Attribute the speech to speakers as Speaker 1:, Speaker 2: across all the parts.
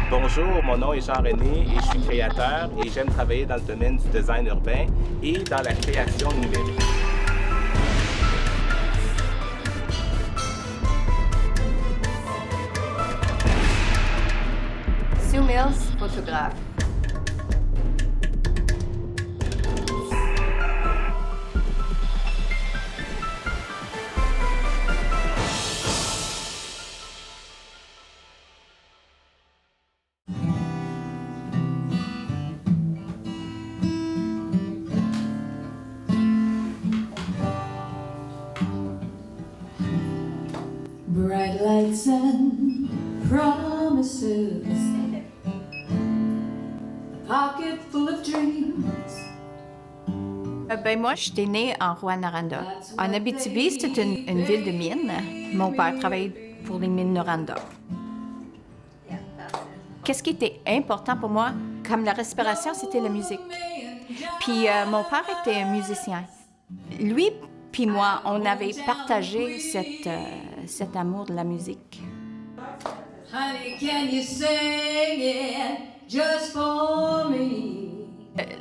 Speaker 1: Bonjour, mon nom est Jean-René et je suis créateur et j'aime travailler dans le domaine du design urbain et dans la création numérique.
Speaker 2: Sue Mills, photographe.
Speaker 3: Bright lights and promises, a pocket full of dreams.
Speaker 2: Moi, j'étais née en Rouyn-Noranda. En Abitibi, c'est une ville de mines. Mon père travaillait pour les mines Noranda. Qu'est-ce qui était important pour moi, comme la respiration, c'était la musique. Puis mon père était un musicien. Lui puis moi, on avait partagé cet amour de la musique.
Speaker 3: Honey, can you sing it just for me?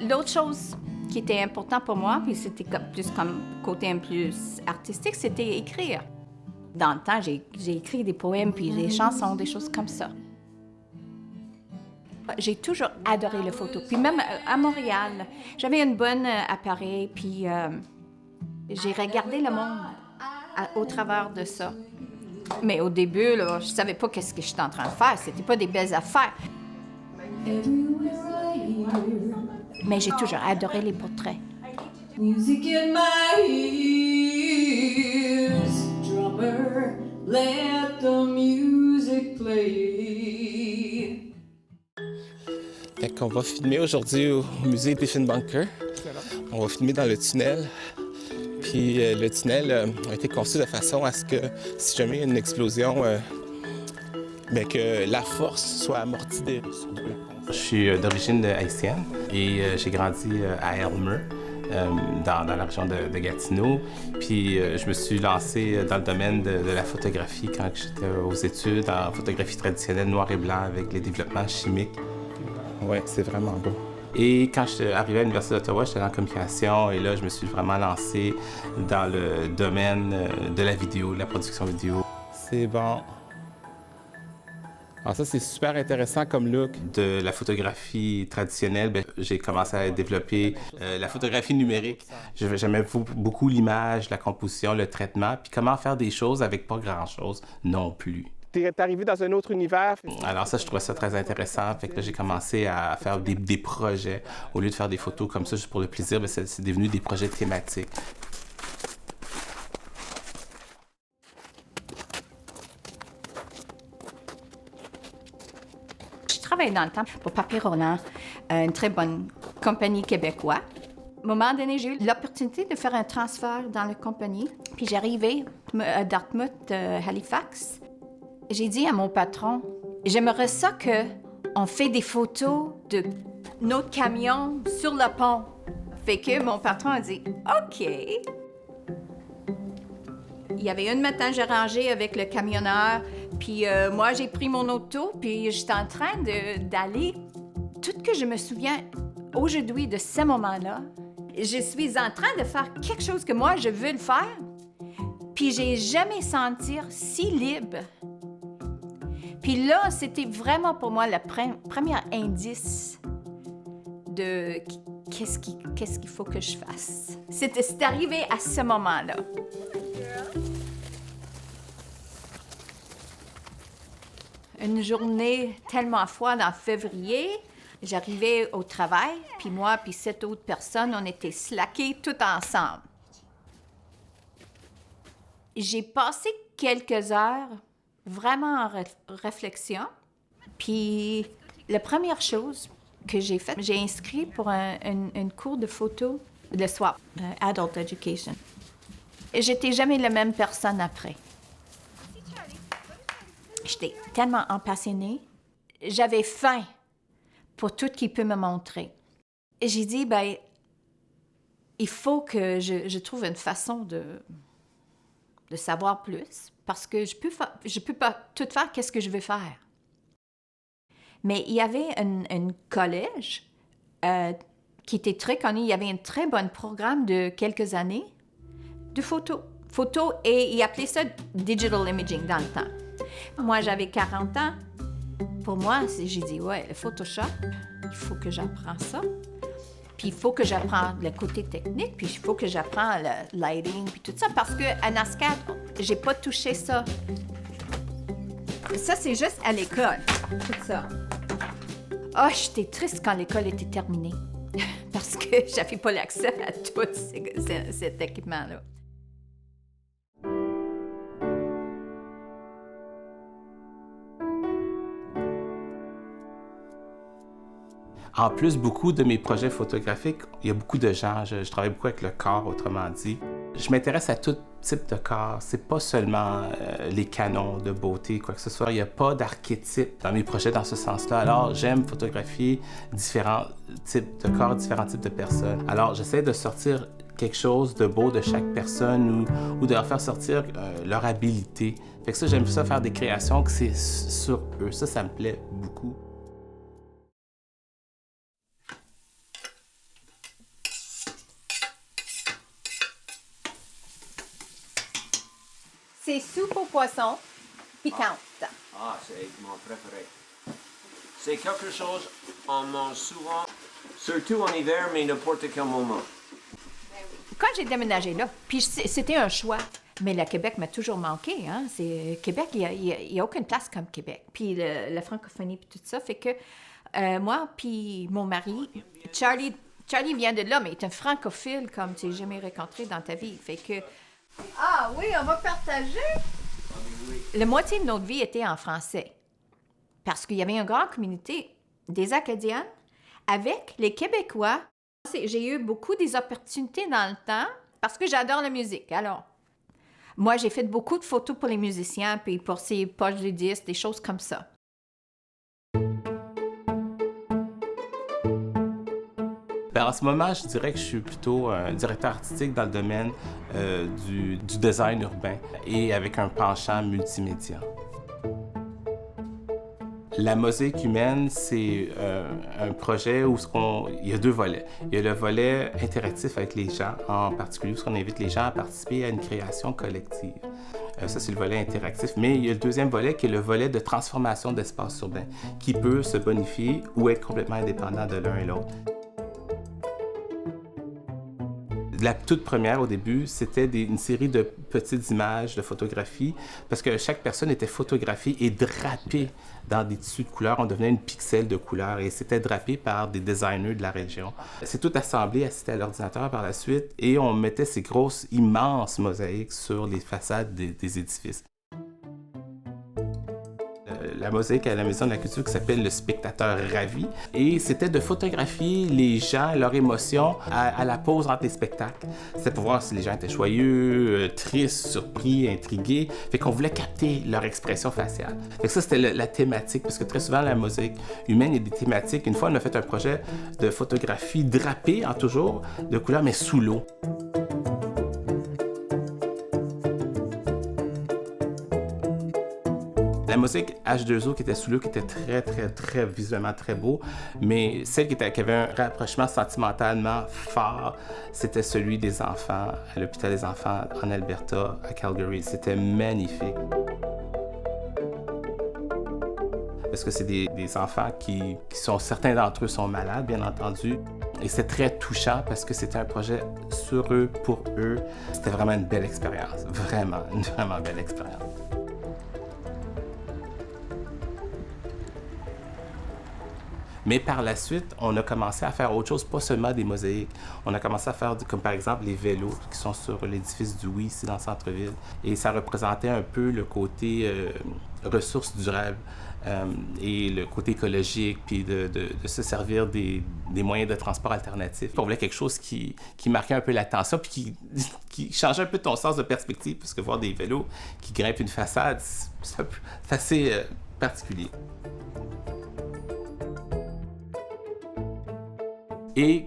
Speaker 2: L'autre chose qui était importante pour moi, puis c'était plus comme côté un peu plus artistique, c'était écrire. Dans le temps, j'ai écrit des poèmes, puis des chansons, des choses comme ça. J'ai toujours adoré la photo. Puis même à Montréal, j'avais une bonne appareil, puis j'ai regardé le monde au travers de ça. Mais au début, là, je savais pas qu'est-ce que j'étais en train de faire. C'était pas des belles affaires. Mais j'ai toujours adoré les portraits.
Speaker 3: Music in my ears, drummer, let the music play.
Speaker 1: Fait qu'on va filmer aujourd'hui au musée Diefenbunker. On va filmer dans le tunnel. Puis le tunnel a été conçu de façon à ce que si jamais il y a une explosion, que la force soit amortie des Russes. Je suis d'origine haïtienne et j'ai grandi à Elmer, dans la région de Gatineau. Puis je me suis lancé dans le domaine de la photographie quand j'étais aux études, en photographie traditionnelle noir et blanc avec les développements chimiques. Oui, c'est vraiment beau. Et quand je suis arrivé à l'Université d'Ottawa, j'étais en communication et là, je me suis vraiment lancé dans le domaine de la vidéo, de la production vidéo. C'est bon. Alors ça, c'est super intéressant comme look. De la photographie traditionnelle, j'ai commencé à développer la photographie numérique. J'aimais beaucoup l'image, la composition, le traitement, puis comment faire des choses avec pas grand-chose non plus. T'es arrivé dans un autre univers. Alors ça, je trouvais ça très intéressant. Fait que là, j'ai commencé à faire des projets. Au lieu de faire des photos comme ça juste pour le plaisir, c'est devenu des projets thématiques.
Speaker 2: Je travaillais dans le temps pour Papier Roland, une très bonne compagnie québécoise. À un moment donné, j'ai eu l'opportunité de faire un transfert dans la compagnie. Puis j'arrivais à Dartmouth, Halifax. J'ai dit à mon patron, j'aimerais ça qu'on fait des photos de notre camion sur le pont. Fait que mon patron a dit, OK. Il y avait une matin, j'ai rangé avec le camionneur, puis moi, j'ai pris mon auto, puis j'étais en train d'aller. Tout ce que je me souviens aujourd'hui de ce moment-là, je suis en train de faire quelque chose que moi, je veux le faire, puis j'ai jamais senti si libre. Puis là, c'était vraiment pour moi le premier indice de qu'est-ce qu'il faut que je fasse. C'est arrivé à ce moment-là. Une journée tellement froide en février, j'arrivais au travail, puis moi puis 7 autres personnes, on était slackés tout ensemble. J'ai passé quelques heures vraiment en réflexion. Puis la première chose que j'ai faite, j'ai inscrit pour un cours de photo, le SWAP, Adult Education. Et j'étais jamais la même personne après. J'étais tellement passionnée. J'avais faim pour tout ce qu'il peut me montrer. Et j'ai dit, il faut que je trouve une façon de de savoir plus, parce que je peux pas tout faire qu'est-ce que je veux faire. Mais il y avait un collège qui était très connu. Il y avait un très bon programme de quelques années de photos. Photos, et ils appelaient ça digital imaging dans le temps. Moi, j'avais 40 ans. Pour moi, j'ai dit, ouais, le Photoshop, il faut que j'apprends ça. Puis il faut que j'apprenne le côté technique, puis il faut que j'apprenne le lighting, puis tout ça, parce qu'à NASCAD, j'ai pas touché ça. Ça, c'est juste à l'école, tout ça. Ah, j'étais triste quand l'école était terminée, parce que j'avais pas l'accès à tout cet équipement-là.
Speaker 1: En plus, beaucoup de mes projets photographiques, il y a beaucoup de gens. Je travaille beaucoup avec le corps, autrement dit. Je m'intéresse à tout type de corps. C'est pas seulement les canons de beauté, quoi que ce soit. Il n'y a pas d'archétype dans mes projets dans ce sens-là. Alors, j'aime photographier différents types de corps, différents types de personnes. Alors, j'essaie de sortir quelque chose de beau de chaque personne ou de leur faire sortir leur habileté. Fait que ça, j'aime ça faire des créations que c'est sur eux. Ça me plaît beaucoup.
Speaker 2: C'est soupe aux poissons piquante.
Speaker 4: Ah, c'est mon préféré. C'est quelque chose qu'on mange souvent, surtout en hiver, mais n'importe quel moment.
Speaker 2: Quand j'ai déménagé là, puis c'était un choix, mais le Québec m'a toujours manqué. Hein? Québec, il n'y a aucune place comme Québec. Puis la francophonie, puis tout ça, fait que moi, puis mon mari, Charlie vient de là, mais il est un francophile comme tu n'as jamais rencontré dans ta vie. Fait que... Ah oui, on va partager! La moitié de notre vie était en français. Parce qu'il y avait une grande communauté des Acadiennes avec les Québécois. J'ai eu beaucoup des opportunités dans le temps parce que j'adore la musique. Alors, moi, j'ai fait beaucoup de photos pour les musiciens, puis pour ces poches de disques, des choses comme ça.
Speaker 1: Ben, en ce moment, je dirais que je suis plutôt un directeur artistique dans le domaine du design urbain et avec un penchant multimédia. La mosaïque humaine, c'est un projet où il y a deux volets. Il y a le volet interactif avec les gens, en particulier où on invite les gens à participer à une création collective. Ça, c'est le volet interactif. Mais il y a le deuxième volet qui est le volet de transformation d'espace urbain, qui peut se bonifier ou être complètement indépendant de l'un et l'autre. La toute première, au début, c'était une série de petites images, de photographies, parce que chaque personne était photographiée et drapée dans des tissus de couleurs. On devenait une pixel de couleurs et c'était drapé par des designers de la région. C'est tout assemblé, assisté à l'ordinateur par la suite, et on mettait ces grosses, immenses mosaïques sur les façades des édifices. La mosaïque à la Maison de la Culture qui s'appelle Le Spectateur Ravi. Et c'était de photographier les gens, leurs émotions à la pause entre les spectacles. C'était pour voir si les gens étaient joyeux, tristes, surpris, intrigués. Fait qu'on voulait capter leur expression faciale. Fait que ça, c'était la thématique, parce que très souvent, la mosaïque humaine, il y a des thématiques. Une fois, on a fait un projet de photographie drapée, en toujours, de couleurs, mais sous l'eau. La mosaïque H2O qui était sous l'eau, qui était très visuellement très beau, mais celle qui avait un rapprochement sentimentalement fort, c'était celui des enfants à l'hôpital des enfants en Alberta, à Calgary. C'était magnifique. Parce que c'est des enfants qui sont, certains d'entre eux sont malades, bien entendu. Et c'est très touchant parce que c'était un projet sur eux, pour eux. C'était vraiment une belle expérience. Vraiment, une vraiment belle expérience. Mais par la suite, on a commencé à faire autre chose, pas seulement des mosaïques. On a commencé à faire, comme par exemple, les vélos qui sont sur l'édifice du Oui, ici dans le centre-ville. Et ça représentait un peu le côté ressources durables et le côté écologique, puis de se servir des moyens de transport alternatifs. On voulait quelque chose qui marquait un peu l'attention, puis qui changeait un peu ton sens de perspective, parce que voir des vélos qui grimpent une façade, c'est assez particulier. Et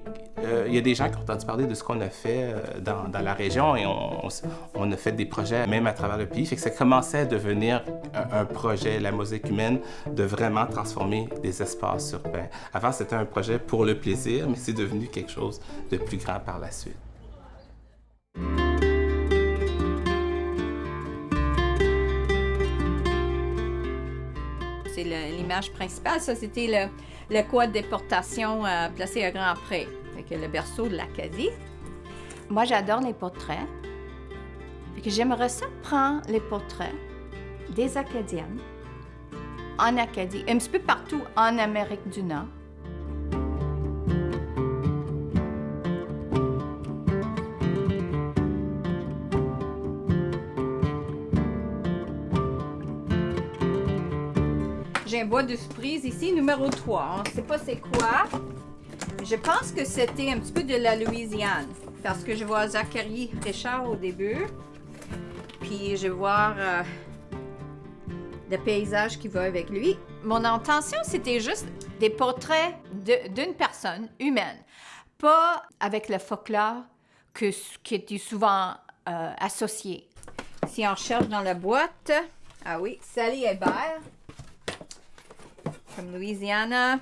Speaker 1: il y a des gens qui ont entendu parler de ce qu'on a fait dans la région et on a fait des projets même à travers le pays. Fait que ça commençait à devenir un projet, la mosaïque humaine, de vraiment transformer des espaces urbains. Avant, c'était un projet pour le plaisir, mais c'est devenu quelque chose de plus grand par la suite.
Speaker 2: C'est l'image principale. Ça, c'était le quad de déportation placé à Grand-Pré, avec le berceau de l'Acadie. Moi, j'adore les portraits. Fait que j'aimerais ça prendre les portraits des Acadiennes en Acadie, un petit peu partout en Amérique du Nord. J'ai un bois de surprise ici, numéro 3. On ne sait pas c'est quoi. Je pense que c'était un petit peu de la Louisiane, parce que je vois Zachary Richard au début. Puis je vois le paysage qui va avec lui. Mon intention, c'était juste des portraits d'une personne humaine, pas avec le folklore qui était souvent associé. Si on recherche dans la boîte, ah oui, Sally Hébert. Comme Louisiana.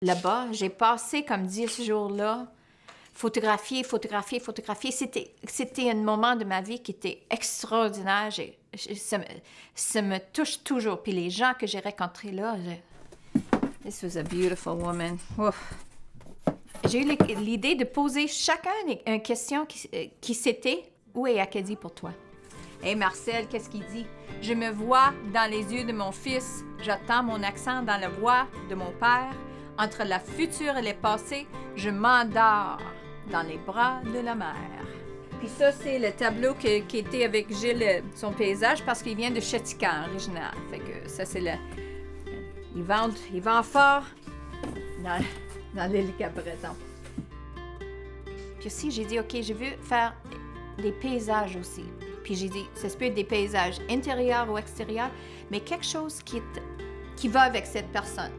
Speaker 2: Là-bas, j'ai passé comme 10 jours là, photographier. C'était un moment de ma vie qui était extraordinaire. Ça me touche toujours. Puis les gens que j'ai rencontrés là, this was a beautiful woman. Ouf. J'ai eu l'idée de poser chacun une question qui c'était « Où est Acadie pour toi? » Hey Marcel, qu'est-ce qu'il dit? Je me vois dans les yeux de mon fils. J'attends mon accent dans la voix de mon père. Entre la future et le passé, je m'endors dans les bras de la mer. Puis ça, c'est le tableau qui était avec Gilles, son paysage, parce qu'il vient de Chatican, original. Fait que ça, c'est le... Il vend fort dans l'île Cap-Breton. Puis aussi, j'ai dit, OK, je veux faire des paysages aussi. Puis j'ai dit, ça se peut être des paysages intérieurs ou extérieurs, mais quelque chose qui va avec cette personne.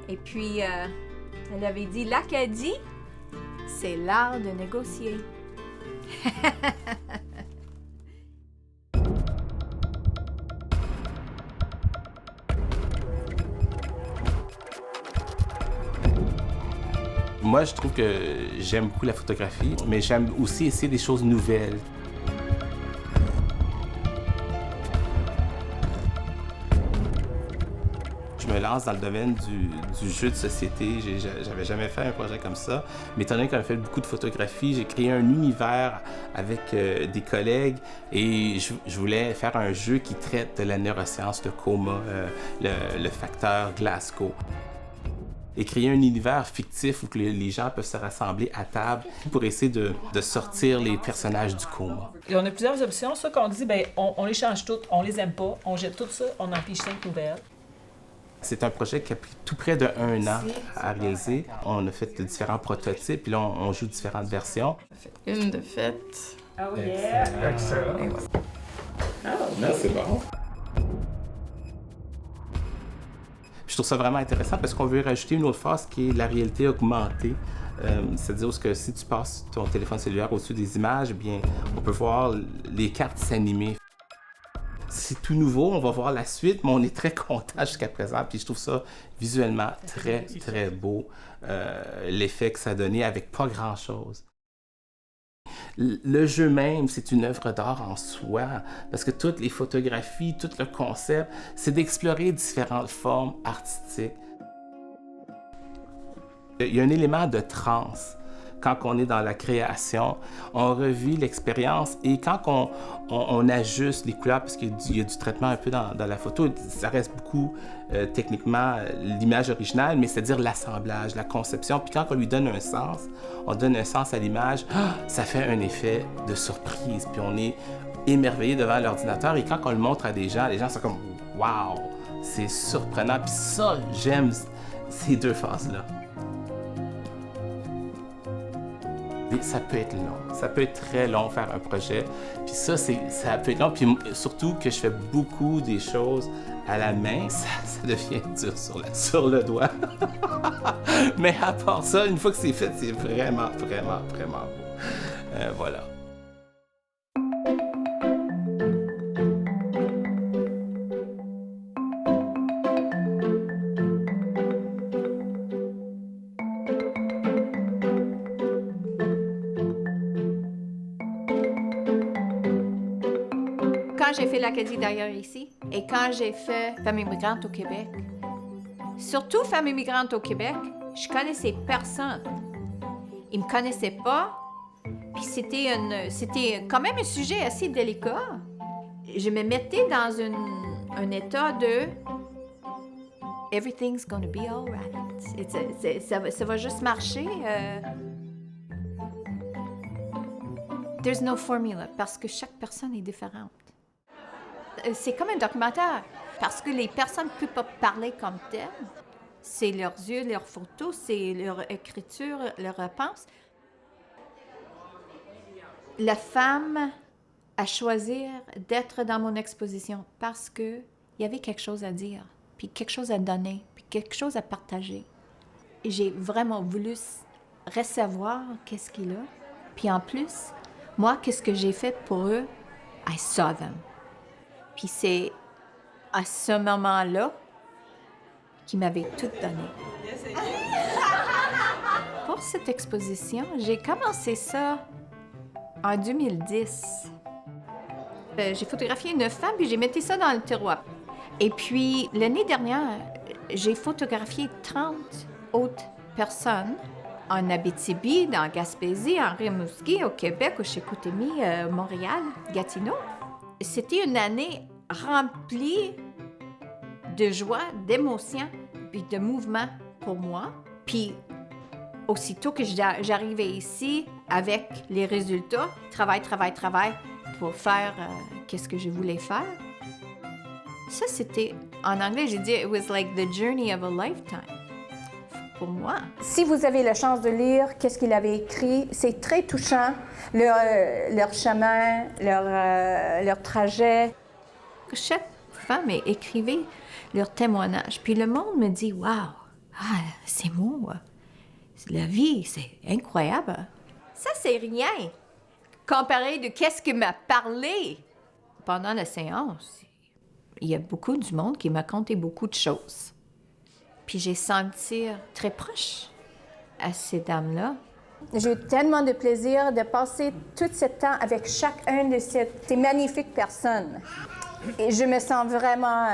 Speaker 2: Et puis, elle avait dit, l'Acadie, c'est l'art de négocier.
Speaker 1: Moi, je trouve que j'aime beaucoup la photographie, mais j'aime aussi essayer des choses nouvelles. Je me lance dans le domaine du jeu de société. J'avais jamais fait un projet comme ça. Mais étant donné qu'on a fait beaucoup de photographies, j'ai créé un univers avec des collègues et je voulais faire un jeu qui traite de la neuroscience, le coma, le facteur Glasgow. Et créer un univers fictif où les gens peuvent se rassembler à table pour essayer de sortir les personnages du coma.
Speaker 5: Et on a plusieurs options. Ça qu'on dit, bien, on les change toutes, on les aime pas, on jette tout ça, on en pige 5 nouvelles.
Speaker 1: C'est un projet qui a pris tout près de 1 an à réaliser. On a fait différents prototypes, puis là, on joue différentes versions.
Speaker 6: Une de faite.
Speaker 5: Oh yeah!
Speaker 1: Excellent. Non, c'est bon. Je trouve ça vraiment intéressant parce qu'on veut rajouter une autre phase qui est la réalité augmentée. C'est-à-dire que si tu passes ton téléphone cellulaire au-dessus des images, eh bien, on peut voir les cartes s'animer. C'est tout nouveau, on va voir la suite, mais on est très content jusqu'à présent. Puis je trouve ça visuellement très, très beau, l'effet que ça a donné avec pas grand-chose. Le jeu même, c'est une œuvre d'art en soi, parce que toutes les photographies, tout le concept, c'est d'explorer différentes formes artistiques. Il y a un élément de transe. Quand on est dans la création, on revit l'expérience et quand on ajuste les couleurs, parce qu'il y a du traitement un peu dans la photo, ça reste beaucoup techniquement l'image originale, mais c'est-à-dire l'assemblage, la conception. Puis quand on lui donne un sens, on donne un sens à l'image, ça fait un effet de surprise. Puis on est émerveillé devant l'ordinateur et quand on le montre à des gens, les gens sont comme « Wow! » C'est surprenant. Puis ça, j'aime ces deux phases-là. Mais ça peut être long. Ça peut être très long faire un projet. Puis ça peut être long. Puis surtout que je fais beaucoup des choses à la main, ça devient dur sur le doigt. Mais à part ça, une fois que c'est fait, c'est vraiment, vraiment, vraiment beau. Voilà.
Speaker 2: Quand j'ai fait l'Acadie d'ailleurs ici et quand j'ai fait Femmes immigrantes au Québec, surtout Femmes immigrantes au Québec, je connaissais personne. Ils me connaissaient pas, puis c'était quand même un sujet assez délicat. Je me mettais dans un état de « everything's gonna be all right ». Ça va juste marcher. There's no formula, parce que chaque personne est différente. C'est comme un documentaire, parce que les personnes ne peuvent pas parler comme telles. C'est leurs yeux, leurs photos, c'est leur écriture, leur réponse. La femme a choisi d'être dans mon exposition parce qu'il y avait quelque chose à dire, puis quelque chose à donner, puis quelque chose à partager. Et j'ai vraiment voulu recevoir qu'est-ce qu'il a. Puis en plus, moi, qu'est-ce que j'ai fait pour eux? I saw them. Puis c'est à ce moment-là qu'ils m'avaient tout donné. Pour cette exposition, j'ai commencé ça en 2010. J'ai photographié une femme, puis j'ai mis ça dans le tiroir. Et puis, l'année dernière, j'ai photographié 30 autres personnes en Abitibi, dans Gaspésie, en Rimouski, au Québec, au Chicoutimi, Montréal, Gatineau. C'était une année remplie de joie, d'émotion, puis de mouvement pour moi. Puis, aussitôt que j'arrivais ici, avec les résultats, travail, pour faire qu'est-ce que je voulais faire. Ça, c'était, en anglais, j'ai dit, it was like the journey of a lifetime. Pour moi.
Speaker 7: Si vous avez la chance de lire qu'est-ce qu'il avait écrit, c'est très touchant, leur chemin, leur trajet.
Speaker 2: Chaque femme écrivait leur témoignage, puis le monde me dit « Wow, c'est beau, la vie, c'est incroyable. » Ça, c'est rien comparé de qu'est-ce que m'a parlé pendant la séance. Il y a beaucoup du monde qui m'a conté beaucoup de choses. Puis j'ai senti très proche à ces dames-là.
Speaker 7: J'ai eu tellement de plaisir de passer tout ce temps avec chacune de ces magnifiques personnes. Et je me sens vraiment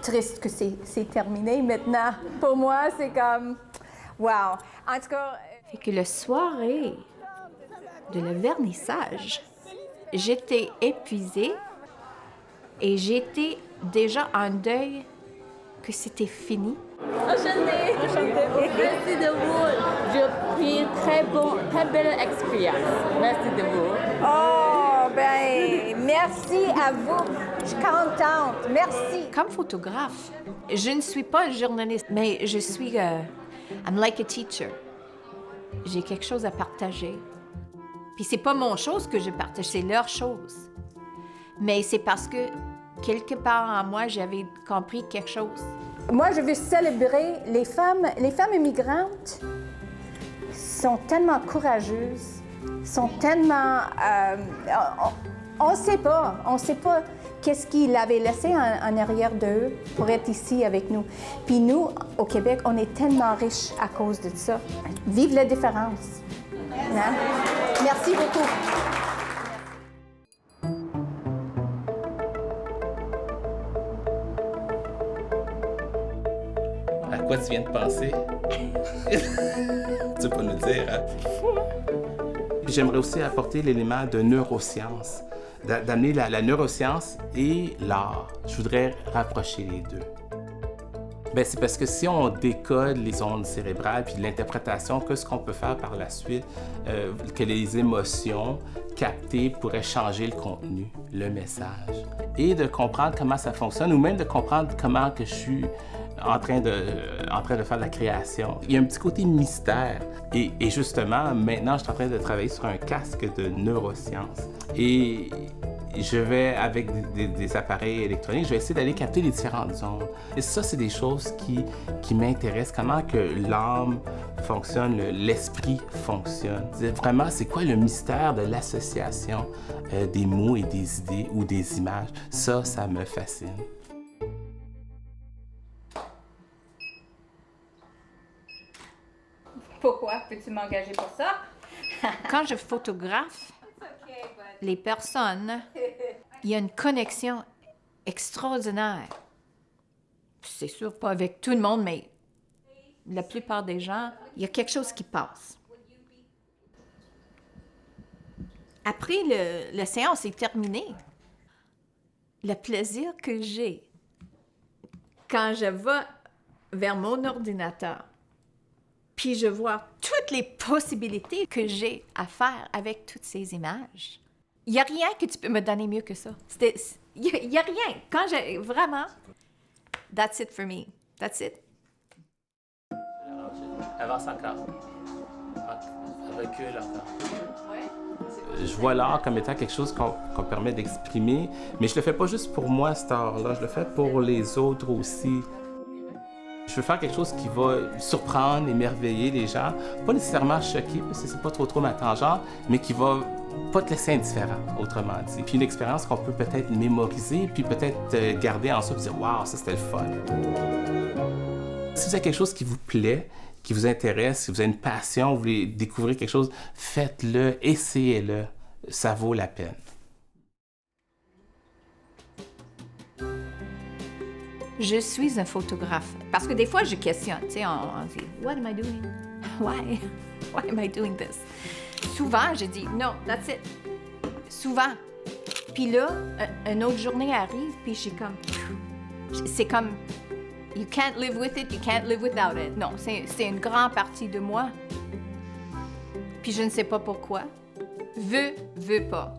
Speaker 7: triste que c'est terminé maintenant. Pour moi, c'est comme, wow. En tout cas...
Speaker 2: Fait que le soirée de le vernissage, j'étais épuisée et j'étais déjà en deuil que c'était fini.
Speaker 6: Enchantée. Merci de vous. J'ai pris très belle expérience. Merci de vous.
Speaker 7: Oh, ben, merci à vous. Je suis contente. Merci.
Speaker 2: Comme photographe, je ne suis pas une journaliste, mais je suis... I'm like a teacher. J'ai quelque chose à partager. Puis c'est pas mon chose que je partage, c'est leur chose. Mais c'est parce que quelque part en moi, j'avais compris quelque chose.
Speaker 7: Moi, je veux célébrer les femmes immigrantes sont tellement courageuses, sont tellement... on sait pas qu'est-ce qu'ils avaient laissé en arrière d'eux pour être ici avec nous. Puis nous, au Québec, on est tellement riches à cause de ça. Vive la différence. Hein? Merci beaucoup.
Speaker 1: À quoi tu viens de penser? Tu peux pas nous dire, hein? J'aimerais aussi apporter l'élément de neurosciences, d'amener la neuroscience et l'art. Je voudrais rapprocher les deux. Bien, c'est parce que si on décode les ondes cérébrales puis l'interprétation, qu'est-ce qu'on peut faire par la suite, que les émotions captées pourraient changer le contenu, le message, et de comprendre comment ça fonctionne, ou même de comprendre comment que je suis en train de faire de la création. Il y a un petit côté mystère. Et justement, maintenant, je suis en train de travailler sur un casque de neurosciences. Et je vais, avec des appareils électroniques, je vais essayer d'aller capter les différentes ondes. Et ça, c'est des choses qui m'intéressent. Comment que l'âme fonctionne, l'esprit fonctionne. Vraiment, c'est quoi le mystère de l'association des mots et des idées ou des images? Ça me fascine.
Speaker 2: Pourquoi? Peux-tu m'engager pour ça? Quand je photographe les personnes, il y a une connexion extraordinaire. C'est sûr, pas avec tout le monde, mais la plupart des gens, il y a quelque chose qui passe. Après, la séance est terminée. Le plaisir que j'ai quand je vais vers mon ordinateur, puis je vois toutes les possibilités que j'ai à faire avec toutes ces images. Il n'y a rien que tu peux me donner mieux que ça. Il n'y a rien. Quand j'ai vraiment... That's it for me. That's it.
Speaker 1: Avance encore. Recule encore. Je vois l'art comme étant quelque chose qu'on permet d'exprimer, mais je le fais pas juste pour moi, cet art-là. Je le fais pour les autres aussi. Je veux faire quelque chose qui va surprendre, émerveiller les gens, pas nécessairement choquer, parce que c'est pas trop ma tangente, mais qui va pas te laisser indifférent, autrement dit. Puis une expérience qu'on peut peut-être mémoriser, puis peut-être garder en soi, puis dire « Wow, ça c'était le fun ». Si vous avez quelque chose qui vous plaît, qui vous intéresse, si vous avez une passion, vous voulez découvrir quelque chose, faites-le, essayez-le, ça vaut la peine.
Speaker 2: Je suis un photographe. Parce que des fois, je questionne. Tu sais, on dit « What am I doing? Why? Why am I doing this? » Souvent, je dis « No, that's it. » Souvent. Puis là, une autre journée arrive, puis je suis comme... C'est comme... You can't live with it, you can't live without it. Non, c'est une grande partie de moi. Puis je ne sais pas pourquoi. Veux pas.